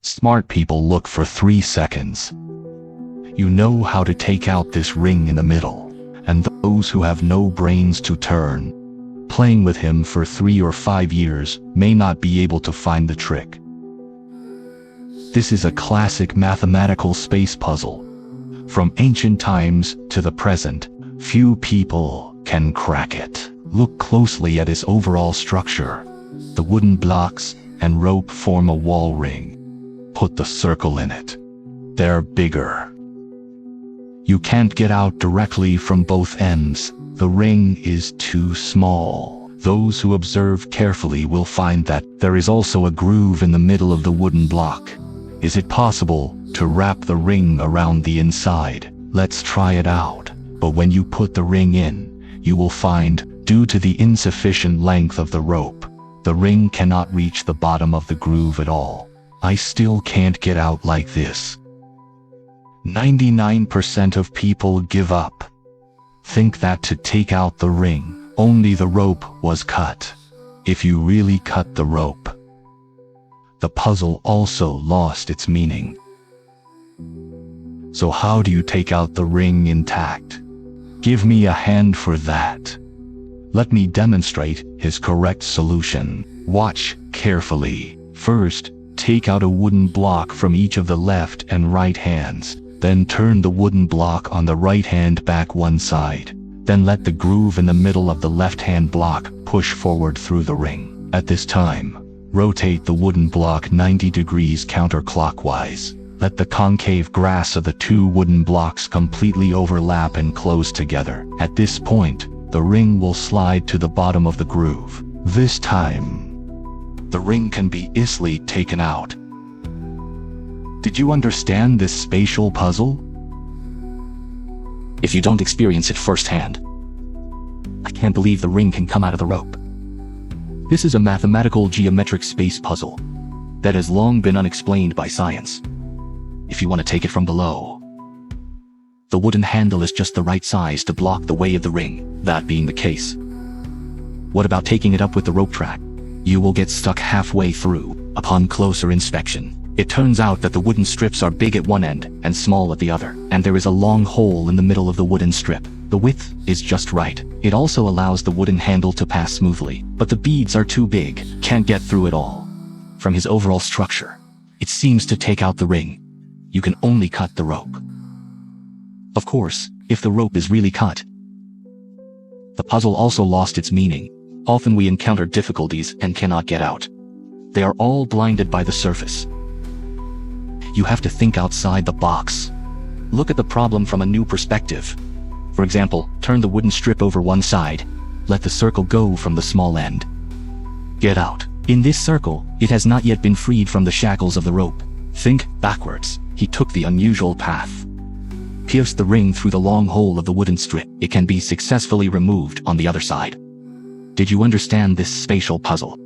Smart people look for 3 seconds. You know how to take out this ring in the middle, and those who have no brains to turn, playing with him for 3 or 5 years, may not be able to find the trick. This is a classic mathematical space puzzle. From ancient times to the present, few people can crack it. Look closely at its overall structure. The wooden blocks and rope form a wall ring. Put the circle in it. They're bigger. You can't get out directly from both ends. The ring is too small. Those who observe carefully will find that there is also a groove in the middle of the wooden block. Is it possible to wrap the ring around the inside? Let's try it out. But when you put the ring in, you will find, due to the insufficient length of the rope, the ring cannot reach the bottom of the groove at all. I still can't get out like this. 99% of people give up. Think that to take out the ring, only the rope was cut. If you really cut the rope, the puzzle also lost its meaning. So how do you take out the ring intact? Give me a hand for that. Let me demonstrate his correct solution. Watch carefully. First, take out a wooden block from each of the left and right hands. Then turn the wooden block on the right hand back one side. Then let the groove in the middle of the left hand block push forward through the ring. At this time, rotate the wooden block 90 degrees counterclockwise. Let the concave grass of the two wooden blocks completely overlap and close together. At this point, the ring will slide to the bottom of the groove. This time, the ring can be easily taken out. Did you understand this spatial puzzle? If you don't experience it firsthand, I can't believe the ring can come out of the rope. This is a mathematical geometric space puzzle that has long been unexplained by science. If you want to take it from below, the wooden handle is just the right size to block the way of the ring. That being the case, what about taking it up with the rope track? You will get stuck halfway through. Upon closer inspection, it turns out that the wooden strips are big at one end and small at the other, and there is a long hole in the middle of the wooden strip. The width is just right. It also allows the wooden handle to pass smoothly, but the beads are too big, can't get through it all. From his overall structure, it seems to take out the ring, you can only cut the rope. Of course, if the rope is really cut, the puzzle also lost its meaning. Often we encounter difficulties and cannot get out. They are all blinded by the surface. You have to think outside the box. Look at the problem from a new perspective. For example, turn the wooden strip over one side. Let the circle go from the small end. Get out. In this circle, it has not yet been freed from the shackles of the rope. Think backwards. He took the unusual path. Pierced the ring through the long hole of the wooden strip. It can be successfully removed on the other side. Did you understand this spatial puzzle?